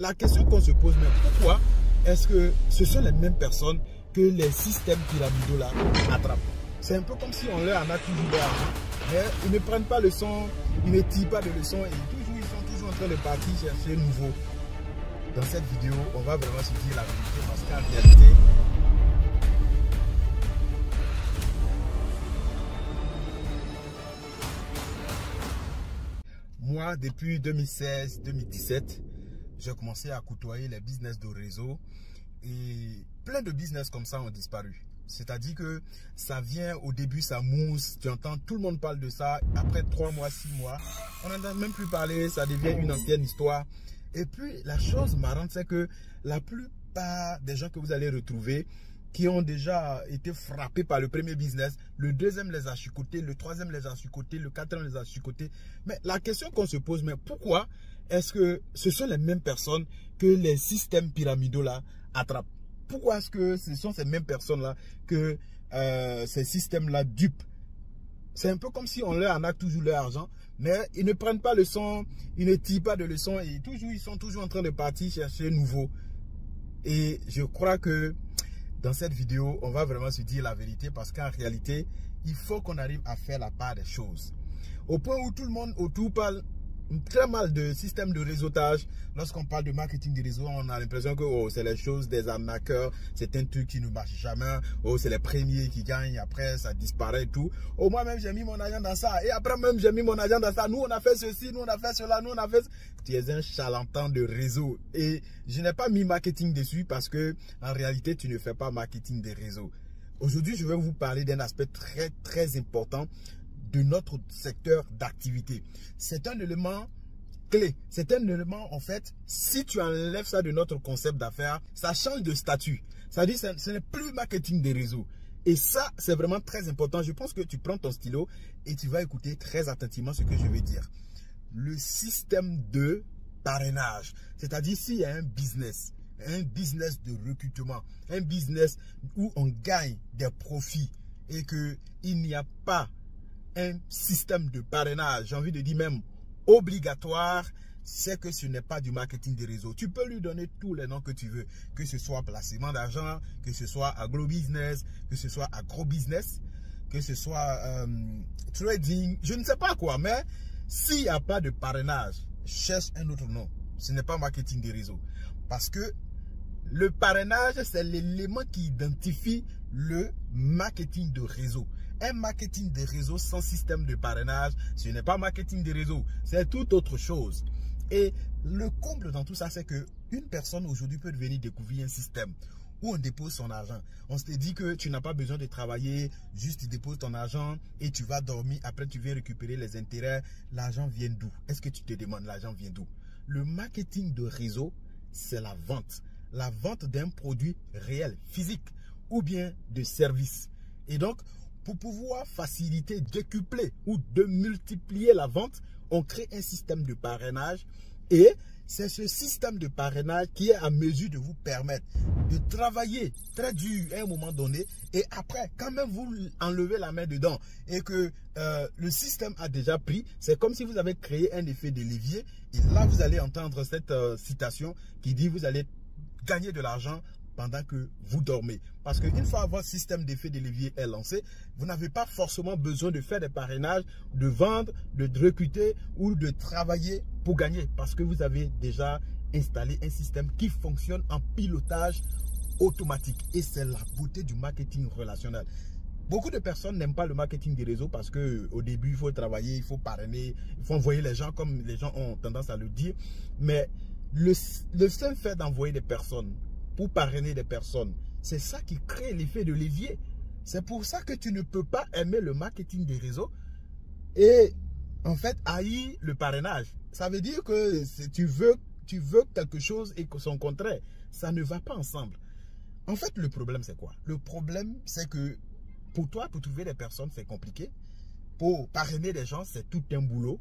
la question qu'on se pose, mais pourquoi est-ce que ce sont les mêmes personnes que les systèmes pyramidaux là attrapent? C'est un peu comme si on leur en a toujours l'argent, mais ils ne prennent pas le son, ils ne tirent pas de leçons et ils sont toujours en train de partir chercher nouveau. Dans cette vidéo, on va vraiment se dire la vérité parce qu'en réalité, moi, depuis 2016-2017, j'ai commencé à côtoyer les business de réseau et plein de business comme ça ont disparu. C'est-à-dire que ça vient au début, ça mousse, tu entends, tout le monde parle de ça. Après 3 mois, 6 mois, on n'en a même plus parlé, ça devient une ancienne histoire. Et puis, la chose marrante, c'est que la plupart des gens que vous allez retrouver qui ont déjà été frappés par le premier business, le deuxième les a chicotés, le troisième les a chicotés, le quatrième les a chicotés. Mais la question qu'on se pose, mais pourquoi est-ce que ce sont les mêmes personnes que les systèmes pyramidaux là attrapent? Pourquoi est-ce que ce sont ces mêmes personnes-là que ces systèmes-là dupent? C'est un peu comme si on leur en a toujours leur argent, mais ils ne prennent pas le son, ils ne tirent pas de leçons et ils sont toujours en train de partir chercher nouveau. Et je crois que dans cette vidéo, on va vraiment se dire la vérité parce qu'en réalité, il faut qu'on arrive à faire la part des choses. Au point où tout le monde autour parle très mal de système de réseautage. Lorsqu'on parle de marketing de réseau, on a l'impression que oh, c'est les choses des arnaqueurs, c'est un truc qui ne marche jamais, oh, c'est les premiers qui gagnent, après ça disparaît et tout. Oh, moi-même j'ai mis mon argent dans ça, et après même j'ai mis mon argent dans ça, nous on a fait ceci, nous on a fait cela, nous on a fait... Tu es un charlatan de réseau et je n'ai pas mis marketing dessus parce que en réalité tu ne fais pas marketing des réseaux. Aujourd'hui je vais vous parler d'un aspect très important de notre secteur d'activité. C'est un élément clé. C'est un élément, en fait, si tu enlèves ça de notre concept d'affaires, ça change de statut. Ça dit, ce n'est plus marketing des réseaux. Et ça, c'est vraiment très important. Je pense que tu prends ton stylo et tu vas écouter très attentivement ce que je vais dire. Le système de parrainage. C'est-à-dire, s'il y a un business de recrutement, un business où on gagne des profits et qu'il n'y a pas un système de parrainage, j'ai envie de dire même obligatoire, c'est que ce n'est pas du marketing des réseaux. Tu peux lui donner tous les noms que tu veux, que ce soit placement d'argent, que ce soit agro-business, que ce soit agro-business, que ce soit trading, je ne sais pas quoi, mais s'il n'y a pas de parrainage, cherche un autre nom. Ce n'est pas marketing des réseaux. Parce que le parrainage, c'est l'élément qui identifie le marketing de réseau. Un marketing de réseau sans système de parrainage, ce n'est pas marketing de réseau, c'est tout autre chose. Et le comble dans tout ça, c'est qu'une personne aujourd'hui peut venir découvrir un système où on dépose son argent. On se dit que tu n'as pas besoin de travailler, juste tu déposes ton argent et tu vas dormir, après tu viens récupérer les intérêts. L'argent vient d'où? Est-ce que tu te demandes l'argent vient d'où? Le marketing de réseau, c'est la vente. La vente d'un produit réel, physique ou bien de service. Et donc, pour pouvoir faciliter, décupler ou de multiplier la vente, on crée un système de parrainage et c'est ce système de parrainage qui est à mesure de vous permettre de travailler très dur à un moment donné et après, quand même vous enlevez la main dedans et que le système a déjà pris, c'est comme si vous avez créé un effet de levier et là vous allez entendre cette citation qui dit vous allez gagner de l'argent pendant que vous dormez. Parce qu'une fois votre système d'effet de levier est lancé, vous n'avez pas forcément besoin de faire des parrainages, de vendre, de recruter ou de travailler pour gagner. Parce que vous avez déjà installé un système qui fonctionne en pilotage automatique. Et c'est la beauté du marketing relationnel. Beaucoup de personnes n'aiment pas le marketing des réseaux parce qu'au début, il faut travailler, il faut parrainer, il faut envoyer les gens comme les gens ont tendance à le dire. Mais le seul fait d'envoyer des personnes pour parrainer des personnes, c'est ça qui crée l'effet de levier. C'est pour ça que tu ne peux pas aimer le marketing des réseaux et en fait haïr le parrainage. Ça veut dire que si tu veux quelque chose et que son contraire, ça ne va pas ensemble. En fait, le problème c'est quoi? Le problème c'est que pour toi, pour trouver des personnes, c'est compliqué. Pour parrainer des gens, c'est tout un boulot.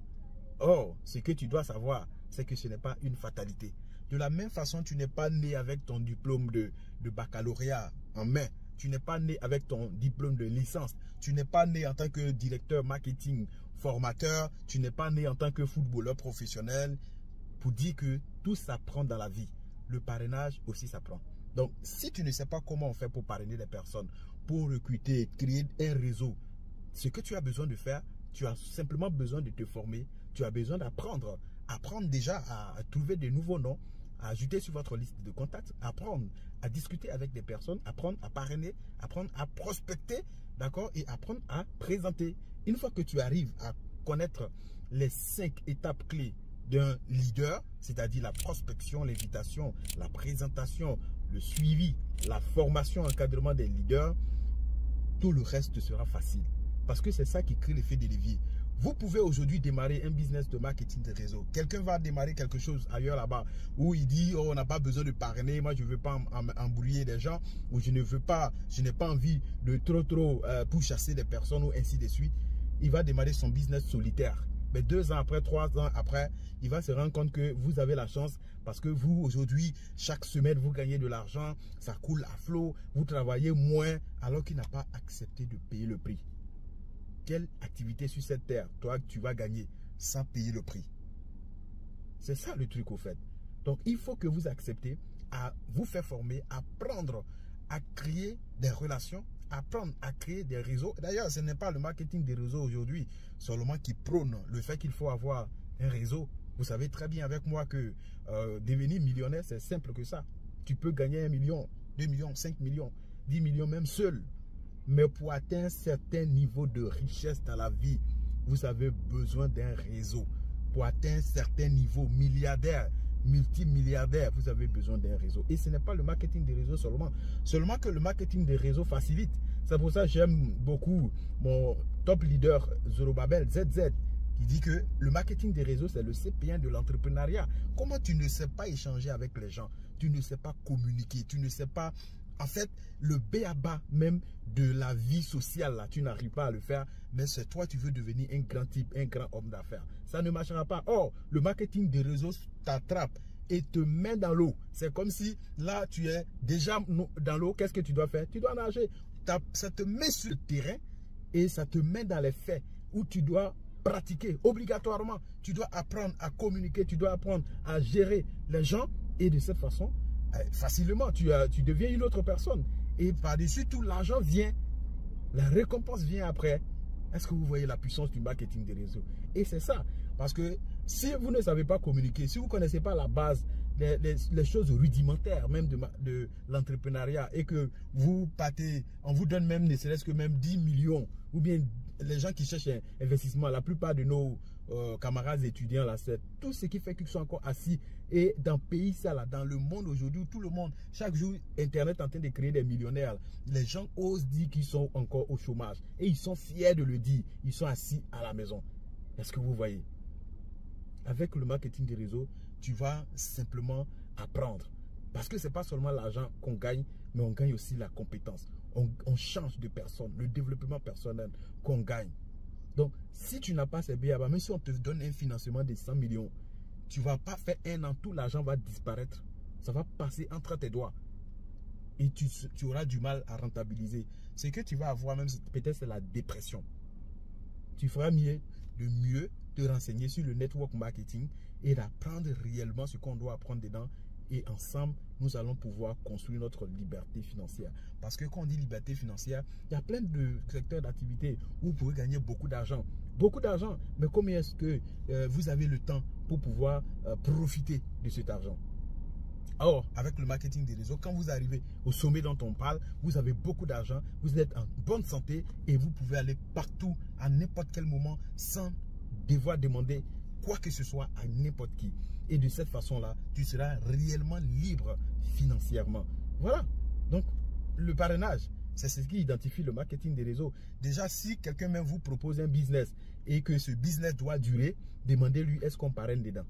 Or, ce que tu dois savoir, c'est que ce n'est pas une fatalité. De la même façon, tu n'es pas né avec ton diplôme de baccalauréat en main. Tu n'es pas né avec ton diplôme de licence. Tu n'es pas né en tant que directeur marketing formateur. Tu n'es pas né en tant que footballeur professionnel. pour dire que tout s'apprend dans la vie. Le parrainage aussi s'apprend. Donc, si tu ne sais pas comment on fait pour parrainer les personnes, pour recruter, créer un réseau, ce que tu as besoin de faire, tu as simplement besoin de te former, tu as besoin d'apprendre. Apprendre déjà à trouver de nouveaux noms, à ajouter sur votre liste de contacts, apprendre à discuter avec des personnes, apprendre à parrainer, apprendre à prospecter, d'accord, et apprendre à présenter. Une fois que tu arrives à connaître les 5 étapes clés d'un leader, c'est-à-dire la prospection, l'invitation, la présentation, le suivi, la formation, encadrement des leaders, tout le reste sera facile. Parce que c'est ça qui crée l'effet de levier. Vous pouvez aujourd'hui démarrer un business de marketing de réseau. Quelqu'un va démarrer quelque chose ailleurs là-bas où il dit oh, on n'a pas besoin de parrainer, moi je ne veux pas embrouiller des gens, ou je n'ai pas envie de trop pourchasser des personnes ou ainsi de suite. Il va démarrer son business solitaire. Mais 2 ans après, 3 ans après, il va se rendre compte que vous avez la chance parce que vous, aujourd'hui, chaque semaine, vous gagnez de l'argent, ça coule à flot, vous travaillez moins alors qu'il n'a pas accepté de payer le prix. Quelle activité sur cette terre, toi, tu vas gagner sans payer le prix? C'est ça le truc au fait. Donc, il faut que vous acceptez à vous faire former, à apprendre à créer des relations, apprendre à créer des réseaux. D'ailleurs, ce n'est pas le marketing des réseaux aujourd'hui seulement qui prône le fait qu'il faut avoir un réseau. Vous savez très bien avec moi que devenir millionnaire, c'est simple que ça. Tu peux gagner 1 million, 2 millions, 5 millions, 10 millions même seul. Mais pour atteindre un certain niveau de richesse dans la vie, vous avez besoin d'un réseau. Pour atteindre un certain niveau milliardaire, multimilliardaire, vous avez besoin d'un réseau. Et ce n'est pas le marketing des réseaux seulement. Seulement que le marketing des réseaux facilite. C'est pour ça que j'aime beaucoup mon top leader Zorobabel ZZ qui dit que le marketing des réseaux, c'est le CP1 de l'entrepreneuriat. Comment tu ne sais pas échanger avec les gens? Tu ne sais pas communiquer, tu ne sais pas... En fait, le b.a.-ba même de la vie sociale, là, tu n'arrives pas à le faire, mais c'est toi, tu veux devenir un grand type, un grand homme d'affaires. Ça ne marchera pas. Or, le marketing des réseaux t'attrape et te met dans l'eau. C'est comme si, là, tu es déjà dans l'eau. Qu'est-ce que tu dois faire? Tu dois nager. Ça te met sur le terrain et ça te met dans les faits où tu dois pratiquer obligatoirement. Tu dois apprendre à communiquer, tu dois apprendre à gérer les gens et de cette façon, facilement, tu deviens une autre personne. Et par-dessus tout, l'argent vient. La récompense vient après. Est-ce que vous voyez la puissance du marketing des réseaux? Et c'est ça. Parce que si vous ne savez pas communiquer, si vous ne connaissez pas la base, les choses rudimentaires même de l'entrepreneuriat et que vous partez, on vous donne même ne serait-ce que même 10 millions ou bien les gens qui cherchent un investissement, la plupart de nos camarades étudiants là, c'est tout ce qui fait qu'ils sont encore assis et dans le pays ça là, dans le monde aujourd'hui, tout le monde, chaque jour Internet est en train de créer des millionnaires, les gens osent dire qu'ils sont encore au chômage et ils sont fiers de le dire, ils sont assis à la maison. Est-ce que vous voyez? Avec le marketing des réseaux, tu vas simplement apprendre. Parce que ce n'est pas seulement l'argent qu'on gagne, mais on gagne aussi la compétence. On change de personne, le développement personnel qu'on gagne. Donc, si tu n'as pas ces billets, même si on te donne un financement de 100 millions, tu ne vas pas faire 1 an, tout l'argent va disparaître. Ça va passer entre tes doigts. Et tu auras du mal à rentabiliser. Ce que tu vas avoir même, peut-être c'est la dépression. Tu feras mieux de mieux te renseigner sur le network marketing et d'apprendre réellement ce qu'on doit apprendre dedans. Et ensemble, nous allons pouvoir construire notre liberté financière. Parce que quand on dit liberté financière, il y a plein de secteurs d'activité où vous pouvez gagner beaucoup d'argent. Beaucoup d'argent. Mais combien est-ce que vous avez le temps pour pouvoir profiter de cet argent? Or, avec le marketing des réseaux, quand vous arrivez au sommet dont on parle, vous avez beaucoup d'argent, vous êtes en bonne santé et vous pouvez aller partout à n'importe quel moment sans devoir demander quoi que ce soit à n'importe qui. Et de cette façon-là, tu seras réellement libre financièrement. Voilà. Donc, le parrainage, c'est ce qui identifie le marketing des réseaux. Déjà, si quelqu'un même vous propose un business et que ce business doit durer, demandez-lui est-ce qu'on parraine dedans.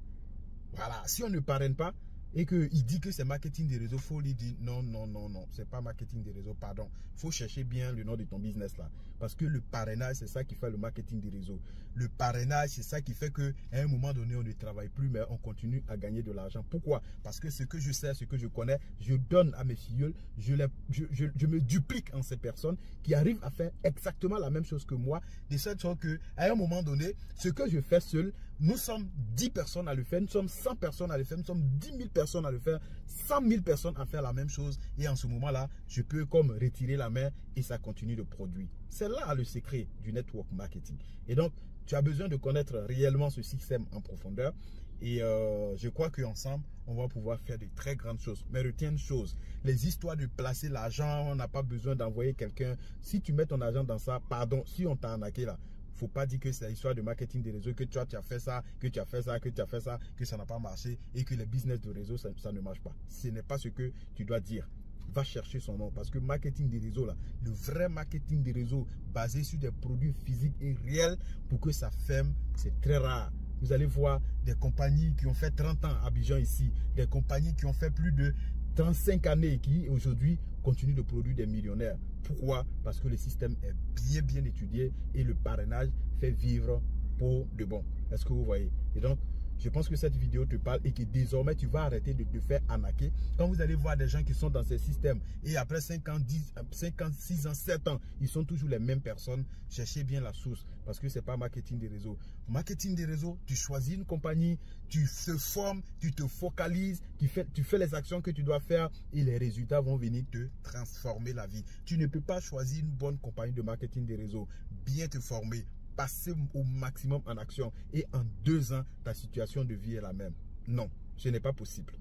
Voilà. Si on ne parraine pas, et qu'il dit que c'est marketing des réseaux, il faut lui dire non, non, non, non, c'est pas marketing des réseaux, pardon. Il faut chercher bien le nom de ton business là. Parce que le parrainage, c'est ça qui fait le marketing des réseaux. Le parrainage, c'est ça qui fait qu'à un moment donné, on ne travaille plus, mais on continue à gagner de l'argent. Pourquoi? Parce que ce que je sais, ce que je connais, je donne à mes filleuls, je me duplique en ces personnes qui arrivent à faire exactement la même chose que moi, de cette sorte qu'à un moment donné, ce que je fais seul, Nous sommes 10 personnes à le faire, nous sommes 100 personnes à le faire, nous sommes 10 000 personnes à le faire, 100 000 personnes à faire la même chose. Et en ce moment-là, je peux comme retirer la main et ça continue de produire. C'est là le secret du network marketing. Et donc, tu as besoin de connaître réellement ce système en profondeur. Et je crois qu'ensemble, on va pouvoir faire de très grandes choses. Mais retiens une chose, les histoires de placer l'argent, on n'a pas besoin d'envoyer quelqu'un. Si tu mets ton argent dans ça, pardon, si on t'a arnaqué là, faut pas dire que c'est l'histoire de marketing des réseaux, que tu as fait ça, que tu as fait ça, que tu as fait ça, que ça n'a pas marché et que les business de réseau, ça ne marche pas. Ce n'est pas ce que tu dois dire. Va chercher son nom parce que marketing des réseaux, là, le vrai marketing des réseaux basé sur des produits physiques et réels pour que ça ferme, c'est très rare. Vous allez voir des compagnies qui ont fait 30 ans à Abidjan ici, des compagnies qui ont fait plus de 35 années qui aujourd'hui continuent de produire des millionnaires. Pourquoi? Parce que le système est bien étudié et le parrainage fait vivre pour de bon. Est-ce que vous voyez? Et donc, je pense que cette vidéo te parle et que désormais tu vas arrêter de te faire arnaquer. Quand vous allez voir des gens qui sont dans ces systèmes et après 5 ans, 10, 5 ans, 6 ans, 7 ans, ils sont toujours les mêmes personnes, cherchez bien la source parce que ce n'est pas marketing des réseaux. Marketing des réseaux, tu choisis une compagnie, tu te formes, tu te focalises, tu fais les actions que tu dois faire et les résultats vont venir te transformer la vie. Tu ne peux pas choisir une bonne compagnie de marketing des réseaux, bien te former, passer au maximum en action et en 2 ans, ta situation de vie est la même. Non, ce n'est pas possible.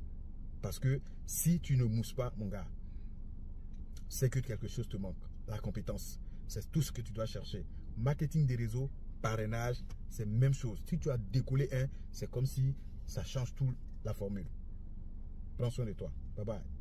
Parce que si tu ne mousses pas, mon gars, c'est que quelque chose te manque. La compétence, c'est tout ce que tu dois chercher. Marketing des réseaux, parrainage, c'est la même chose. Si tu as décollé un, c'est comme si ça change tout la formule. Prends soin de toi. Bye bye.